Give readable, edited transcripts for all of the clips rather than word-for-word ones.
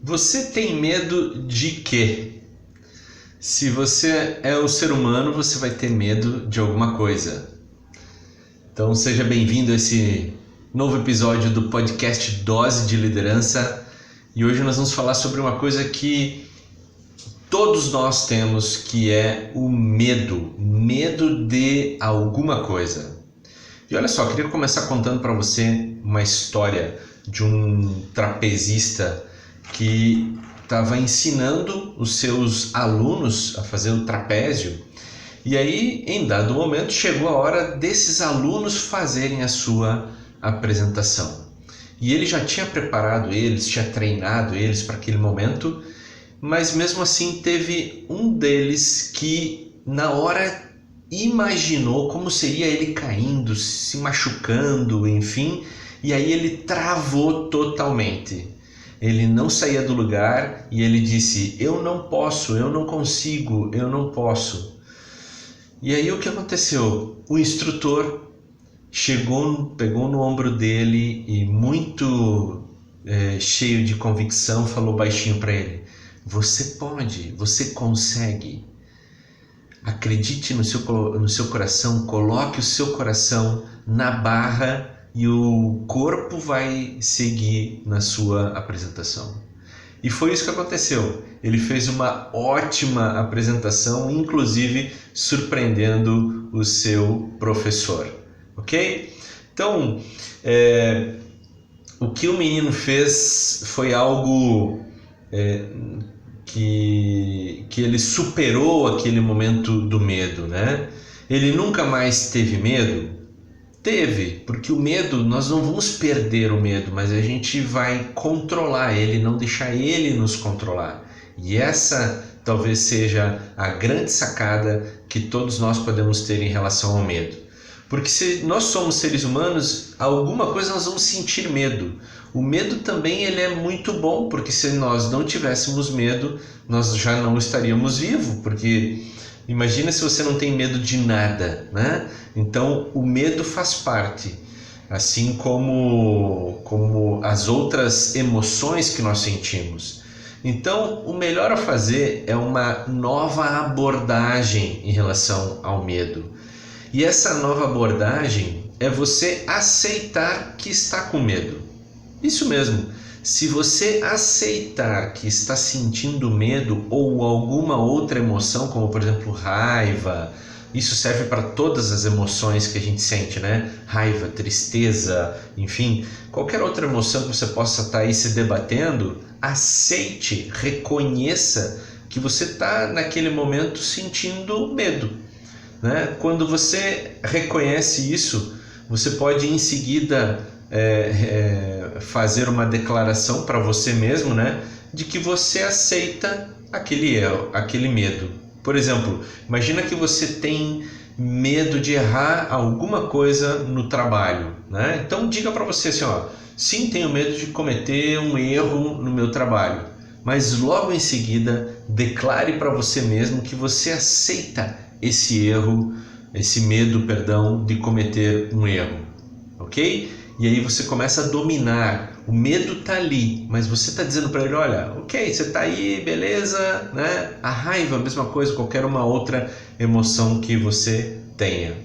Você tem medo de quê? Se você é um ser humano, você vai ter medo de alguma coisa. Então seja bem-vindo a esse novo episódio do podcast Dose de Liderança. E hoje nós vamos falar sobre uma coisa que todos nós temos, que é o medo. Medo de alguma coisa. E olha só, eu queria começar contando para você uma história de um trapezista que estava ensinando os seus alunos a fazer o trapézio. E aí, em dado momento, chegou a hora desses alunos fazerem a sua apresentação. E ele já tinha preparado eles, tinha treinado eles para aquele momento, mas mesmo assim teve um deles que na hora imaginou como seria ele caindo, se machucando, enfim, e aí ele travou totalmente. Ele não saía do lugar e ele disse: eu não posso, eu não consigo, eu não posso. E aí o que aconteceu? O instrutor chegou, pegou no ombro dele e muito cheio de convicção falou baixinho para ele: você pode, você consegue. Acredite no seu coração, coloque o seu coração na barra e o corpo vai seguir na sua apresentação. E foi isso que aconteceu. Ele fez uma ótima apresentação, inclusive surpreendendo o seu professor. Ok? Então, o que o menino fez foi algo que ele superou aquele momento do medo, né? Ele nunca mais teve medo? Teve, porque o medo, nós não vamos perder o medo, mas a gente vai controlar ele, não deixar ele nos controlar. E essa talvez seja a grande sacada que todos nós podemos ter em relação ao medo. Porque se nós somos seres humanos, alguma coisa nós vamos sentir medo. O medo também ele é muito bom, porque se nós não tivéssemos medo, nós já não estaríamos vivos, porque imagina se você não tem medo de nada, né? Então o medo faz parte, assim como as outras emoções que nós sentimos. Então o melhor a fazer é uma nova abordagem em relação ao medo. E essa nova abordagem é você aceitar que está com medo. Isso mesmo, se você aceitar que está sentindo medo ou alguma outra emoção, como por exemplo raiva, isso serve para todas as emoções que a gente sente, né? Raiva, tristeza, enfim, qualquer outra emoção que você possa estar aí se debatendo, aceite, reconheça que você está naquele momento sentindo medo, né? Quando você reconhece isso, você pode em seguida fazer uma declaração para você mesmo, né? De que você aceita aquele medo. Por exemplo, imagina que você tem medo de errar alguma coisa no trabalho, né? Então diga para você assim, ó: sim, tenho medo de cometer um erro no meu trabalho, mas logo em seguida declare para você mesmo que você aceita esse medo, de cometer um erro, ok? E aí você começa a dominar. O medo tá ali, mas você tá dizendo para ele: olha, ok, você tá aí, beleza, né? A raiva, a mesma coisa, qualquer uma outra emoção que você tenha.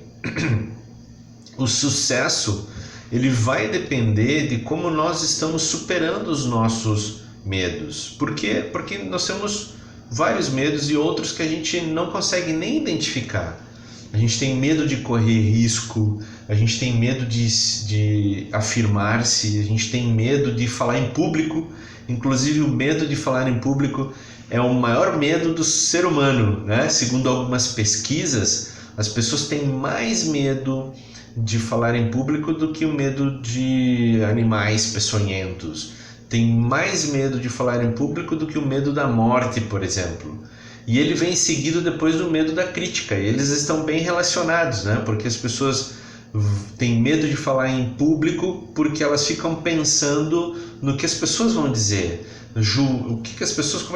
O sucesso, ele vai depender de como nós estamos superando os nossos medos. Por quê? Porque nós temos vários medos e outros que a gente não consegue nem identificar. A gente tem medo de correr risco, a gente tem medo de afirmar-se, a gente tem medo de falar em público. Inclusive o medo de falar em público é o maior medo do ser humano, né? Segundo algumas pesquisas, as pessoas têm mais medo de falar em público do que o medo de animais peçonhentos. Tem mais medo de falar em público do que o medo da morte, por exemplo. E ele vem seguido depois do medo da crítica. E eles estão bem relacionados, né? Porque as pessoas têm medo de falar em público porque elas ficam pensando no que as pessoas vão dizer. Como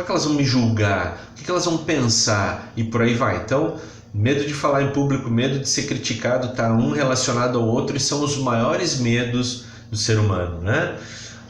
é que elas vão me julgar? O que elas vão pensar? E por aí vai. Então, medo de falar em público, medo de ser criticado, está um relacionado ao outro e são os maiores medos do ser humano, né?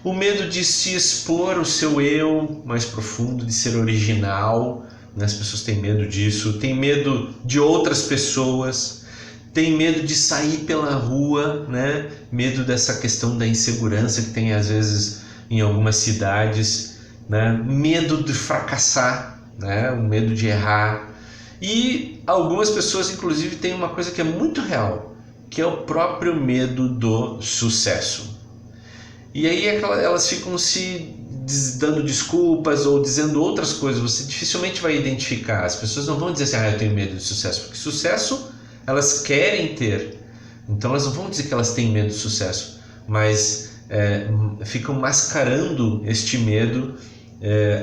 o medo de se expor o seu eu mais profundo, de ser original, né? As pessoas têm medo disso, tem medo de outras pessoas, tem medo de sair pela rua, né? Medo dessa questão da insegurança que tem às vezes em algumas cidades, né? Medo de fracassar, né? O medo de errar. E algumas pessoas inclusive têm uma coisa que é muito real, que é o próprio medo do sucesso. E aí elas ficam se dando desculpas ou dizendo outras coisas, você dificilmente vai identificar. As pessoas não vão dizer assim, eu tenho medo de sucesso, porque sucesso elas querem ter, então elas não vão dizer que elas têm medo de sucesso, mas ficam mascarando este medo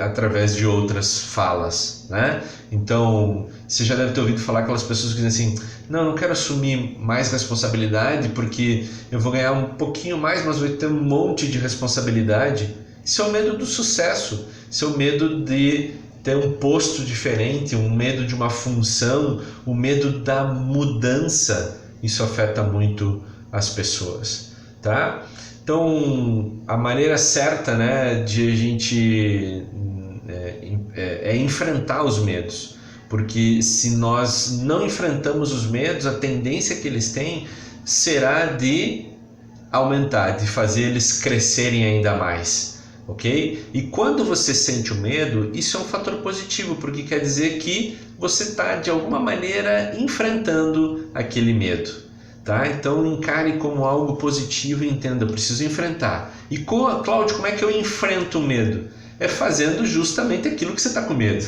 através de outras falas, né? Então, você já deve ter ouvido falar aquelas pessoas que dizem assim, não quero assumir mais responsabilidade porque eu vou ganhar um pouquinho mais, mas vou ter um monte de responsabilidade. Isso é o medo do sucesso, isso é o medo de ter um posto diferente, um medo de uma função, o medo da mudança. Isso afeta muito as pessoas, tá? Então, a maneira certa, né, de a gente enfrentar os medos, porque se nós não enfrentamos os medos, a tendência que eles têm será de aumentar, de fazer eles crescerem ainda mais, ok? E quando você sente o medo, isso é um fator positivo, porque quer dizer que você está de alguma maneira enfrentando aquele medo. Tá? Então encare como algo positivo e entenda, eu preciso enfrentar. E Cláudio, como é que eu enfrento o medo? É fazendo justamente aquilo que você está com medo.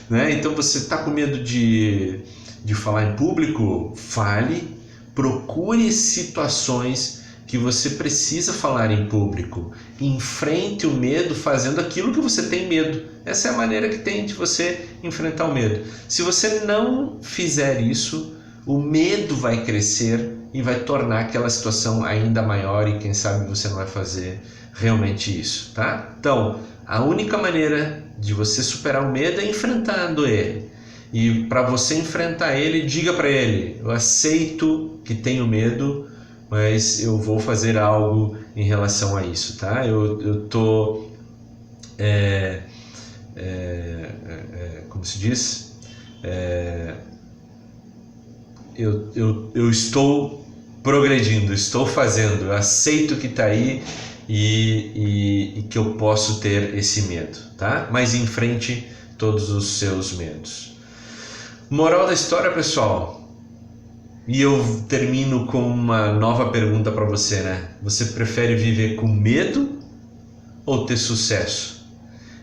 Né? Então você está com medo de falar em público? Fale, procure situações que você precisa falar em público. Enfrente o medo fazendo aquilo que você tem medo. Essa é a maneira que tem de você enfrentar o medo. Se você não fizer isso, o medo vai crescer e vai tornar aquela situação ainda maior e quem sabe você não vai fazer realmente isso, tá? Então, a única maneira de você superar o medo é enfrentando ele. E para você enfrentar ele, diga para ele, eu aceito que tenho medo, mas eu vou fazer algo em relação a isso, tá? Eu tô, como se diz? Eu estou progredindo, estou fazendo, eu aceito que está aí e que eu posso ter esse medo, tá? Mas enfrente todos os seus medos. Moral da história, pessoal, e eu termino com uma nova pergunta para você, né? Você prefere viver com medo ou ter sucesso?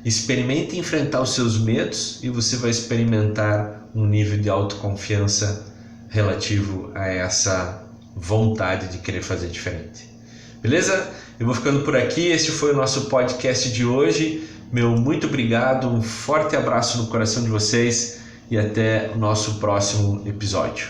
Experimente enfrentar os seus medos e você vai experimentar um nível de autoconfiança relativo a essa vontade de querer fazer diferente. Beleza? Eu vou ficando por aqui. Este foi o nosso podcast de hoje. Meu muito obrigado, um forte abraço no coração de vocês e até o nosso próximo episódio.